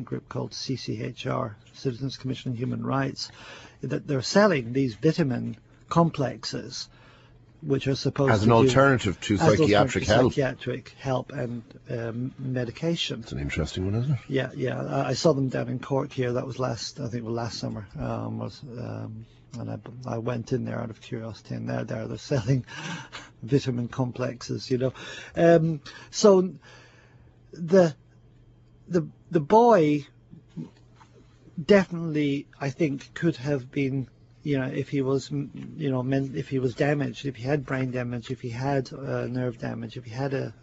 group called CCHR, Citizens Commission on Human Rights, that they're selling these vitamin complexes, which are supposed as an alternative to psychiatric help. Psychiatric help and medication. It's an interesting one, isn't it? Yeah, yeah. I saw them down in Cork here. That was last summer. And I went in there out of curiosity, and they're selling vitamin complexes, you know. So the boy definitely, I think, could have been, you know, if he was, you know, if he was damaged, if he had brain damage, if he had nerve damage, if he had a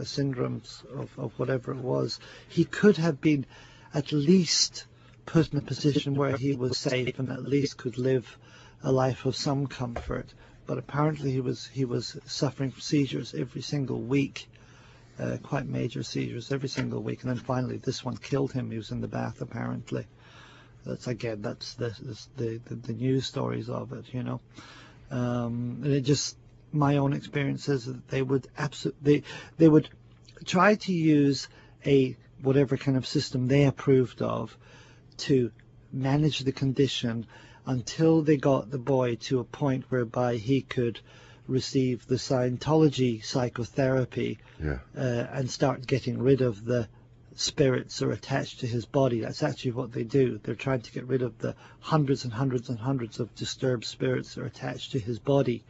syndromes of whatever it was, he could have been at least put in a position where he was safe and at least could live a life of some comfort. But apparently he was suffering from seizures every single week, quite major seizures every single week, and then finally this one killed him. He was in the bath apparently. That's the news stories of it, you know. And it just, my own experience is that they would try to use a whatever kind of system they approved of to manage the condition until they got the boy to a point whereby he could receive the Scientology psychotherapy, and start getting rid of the spirits that are attached to his body. That's actually what they do. They're trying to get rid of the hundreds and hundreds and hundreds of disturbed spirits that are attached to his body,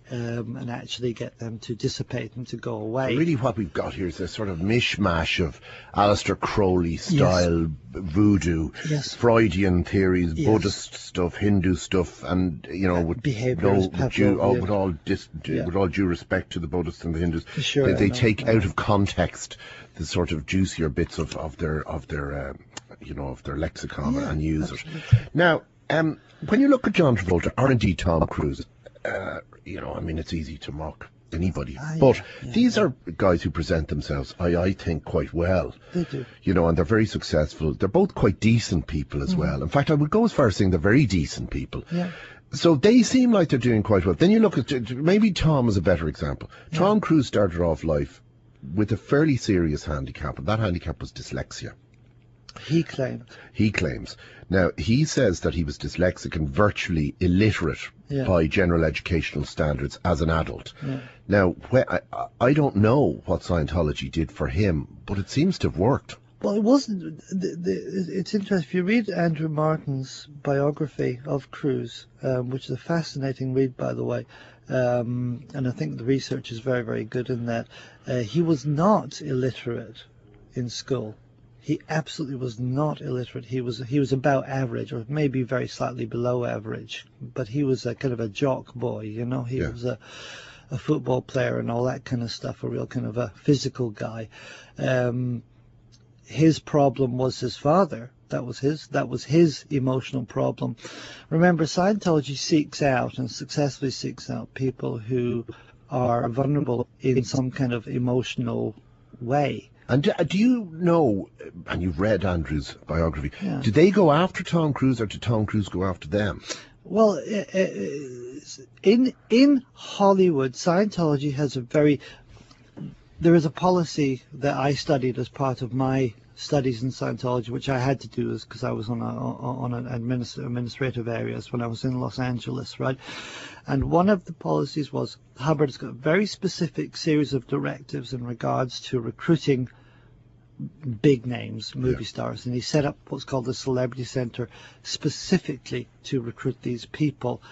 and actually get them to dissipate and to go away. So really what we've got here is a sort of mishmash of Aleister Crowley style voodoo, Freudian theories, Buddhist stuff, Hindu stuff, and, you know, with all due respect to the Buddhists and the Hindus, they take out of context the sort of juicier bits of their lexicon and use it. Now, when you look at John Travolta or indeed Tom Cruise, you know, I mean, it's easy to mock anybody, but these are guys who present themselves, I think, quite well. They do. You know, and they're very successful. They're both quite decent people as well. In fact, I would go as far as saying they're very decent people. Yeah. So they seem like they're doing quite well. Then you look at, maybe Tom is a better example. Tom Cruise started off life with a fairly serious handicap, and that handicap was dyslexia. He claims. Now, he says that he was dyslexic and virtually illiterate by general educational standards as an adult. Now, I don't know what Scientology did for him, but it seems to have worked. Well, it wasn't. It's interesting. If you read Andrew Martin's biography of Cruise, which is a fascinating read, by the way, and I think the research is very, very good in that, he was not illiterate in school. He absolutely was not illiterate. He was about average, or maybe very slightly below average. But he was a kind of a jock boy, you know. He was a football player and all that kind of stuff. A real kind of a physical guy. His problem was his father. That was his emotional problem. Remember, Scientology seeks out and successfully seeks out people who are vulnerable in some kind of emotional way. And do you know, and you've read Andrew's biography, did they go after Tom Cruise or did Tom Cruise go after them? Well, in Hollywood, Scientology has there is a policy that I studied as part of my studies in Scientology, which I had to do because I was on an administrative areas when I was in Los Angeles, right? And one of the policies was Hubbard's got a very specific series of directives in regards to recruiting big names, movie stars, and he set up what's called the Celebrity Center specifically to recruit these people.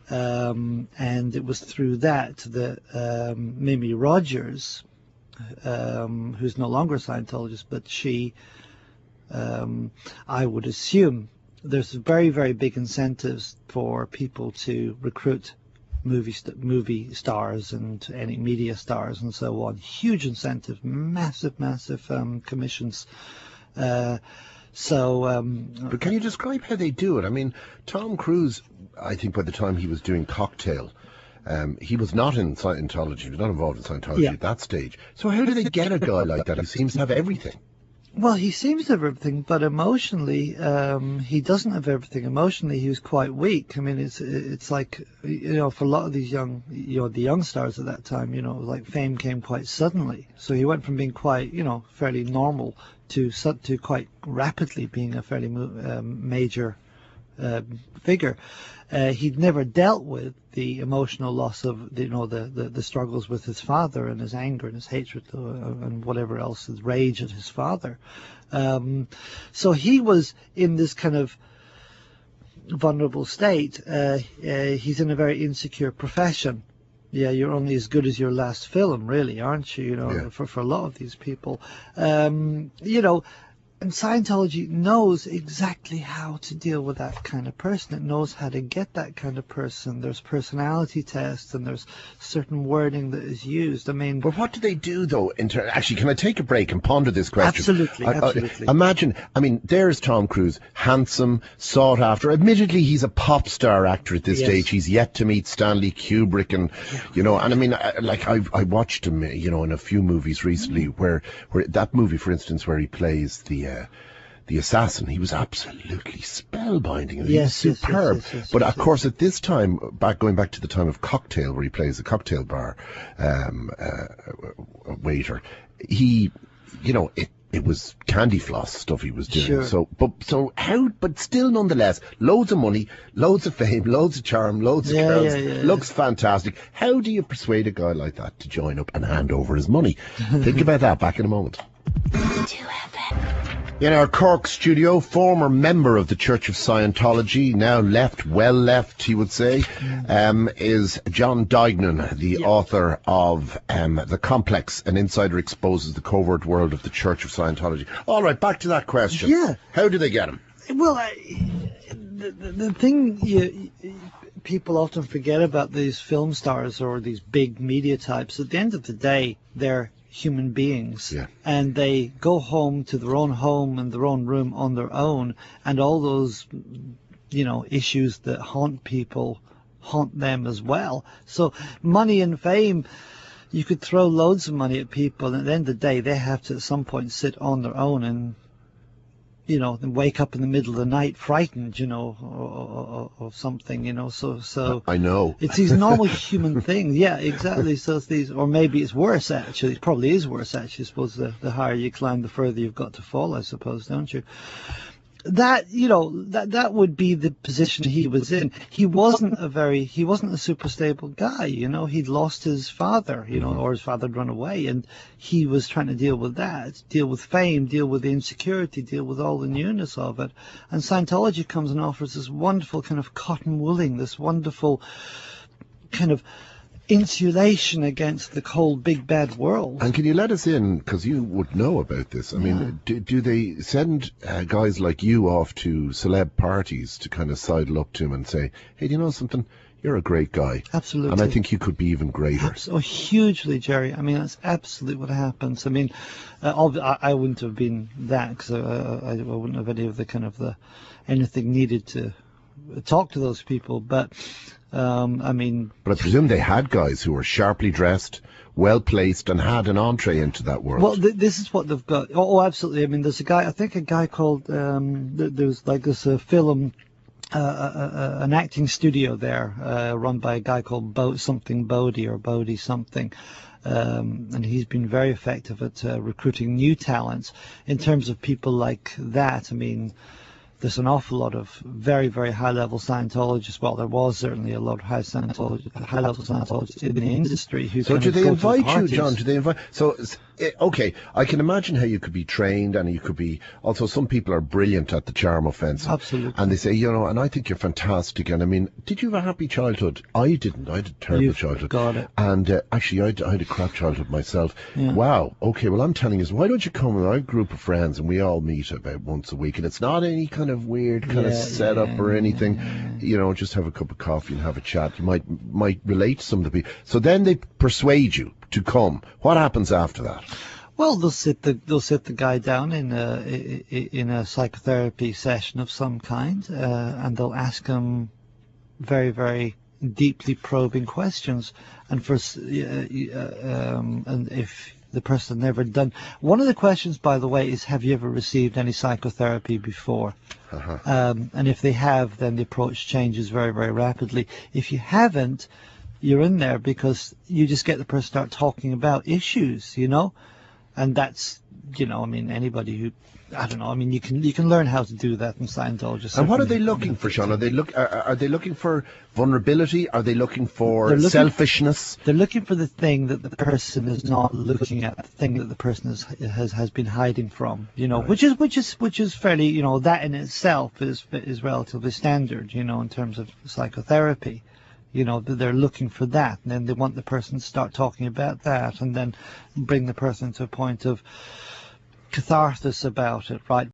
And it was through that that Mimi Rogers, who's no longer a Scientologist, but she, I would assume, there's very, very big incentives for people to recruit movie stars and any media stars and so on. Huge incentive, massive commissions. But can you describe how they do it? I mean, Tom Cruise, I think by the time he was doing Cocktail, he was not in Scientology, he was not involved in Scientology at that stage. So how do they get a guy like that who seems to have everything? Well, he seems to have everything, but emotionally, he doesn't have everything. Emotionally, he was quite weak. I mean, it's like, you know, for a lot of these young, you know, the young stars at that time, you know, like fame came quite suddenly. So he went from being quite, you know, fairly normal to quite rapidly being a fairly major figure. He'd never dealt with the emotional loss of the struggles with his father and his anger and his hatred and whatever else, his rage at his father. So he was in this kind of vulnerable state. He's in a very insecure profession. Yeah, you're only as good as your last film, really, aren't you? For a lot of these people, and Scientology knows exactly how to deal with that kind of person. It knows how to get that kind of person. There's personality tests and there's certain wording that is used. I mean, but what do they do though? Actually, can I take a break and ponder this question? Absolutely. Imagine, I mean, there's Tom Cruise, handsome, sought after. Admittedly, he's a pop star actor at this stage. He's yet to meet Stanley Kubrick, and and I mean, I watched him, in a few movies recently, where that movie, for instance, where he plays the assassin, he was absolutely spellbinding. He was superb. But of course, at this time, going back to the time of Cocktail, where he plays a cocktail bar waiter, he, it was candy floss stuff he was doing. Sure. But still, nonetheless, loads of money, loads of fame, loads of charm, loads of girls, looks fantastic. How do you persuade a guy like that to join up and hand over his money? Think about that. Back in a moment. 2FM. In our Cork studio, former member of the Church of Scientology, now well left, he would say, is John Duignan, the author of The Complex, An Insider Exposes the Covert World of the Church of Scientology. All right, back to that question. Yeah. How do they get him? Well, the thing people often forget about these film stars or these big media types, at the end of the day, they're human beings, and they go home to their own home and their own room on their own, and all those issues that haunt people haunt them as well. So money and fame, you could throw loads of money at people, and at the end of the day they have to at some point sit on their own and and wake up in the middle of the night frightened, or something, so I know. It's these normal human things. Yeah, exactly. So it's these, or maybe it's worse actually. It probably is worse actually. I suppose the higher you climb, the further you've got to fall, I suppose, don't you? That that would be the position he was in. He wasn't a super stable guy, he'd lost his father, or his father had run away, and he was trying to deal with that, deal with fame, deal with the insecurity, deal with all the newness of it. And Scientology comes and offers this wonderful kind of cotton wooling, this wonderful kind of insulation against the cold big bad world. And can you let us in, because you would know about this, I mean, do they send guys like you off to celeb parties to kind of sidle up to him and say, hey, do you know something, you're a great guy, absolutely, and I think you could be even greater? Oh, hugely, Gerry. I mean, that's absolutely what happens. I mean, I wouldn't have been that, because I wouldn't have any of anything needed to talk to those people, but but I presume they had guys who were sharply dressed, well placed, and had an entree into that world. Well, this is what they've got. Oh, absolutely. I mean, there's a guy called there's like this film, an acting studio there, run by a guy called Bodie something. And he's been very effective at recruiting new talents. In terms of people like that, I mean, there's an awful lot of very, very high-level Scientologists. Well, there was certainly a lot of high-level Scientologists in the industry who. So, do they invite you, John? Do they invite? So, okay, I can imagine how you could be trained, and you could be. Also, some people are brilliant at the charm offensive. Absolutely. And they say, and I think you're fantastic. And I mean, did you have a happy childhood? I didn't. I had a terrible childhood. Got it. And actually, I had a crap childhood myself. Yeah. Wow. Okay. Well, I'm telling you, why don't you come? And I have a group of friends, and we all meet about once a week, and it's not any kind of weird kind of setup or anything. Just have a cup of coffee and have a chat. You might relate to some of the people. So then they persuade you to come. What happens after that? Well, they'll sit the guy down in a psychotherapy session of some kind, and they'll ask him very, very deeply probing questions. And and if the person never done, one of the questions, by the way, is, have you ever received any psychotherapy before? And if they have, then the approach changes very, very rapidly. If you haven't, you're in there because you just get the person to start talking about issues, And that's, you know, I mean, anybody who, I don't know, I mean, you can learn how to do that in Scientology. And what are they looking for, Sean? Are they looking for vulnerability? Are they looking for selfishness? They're looking for the thing that the person is not looking at, the thing that the person has been hiding from, you know, right. which is fairly, you know, that in itself is relatively standard, you know, in terms of psychotherapy. You know, they're looking for that, and then they want the person to start talking about that, and then bring the person to a point of catharsis about it, right?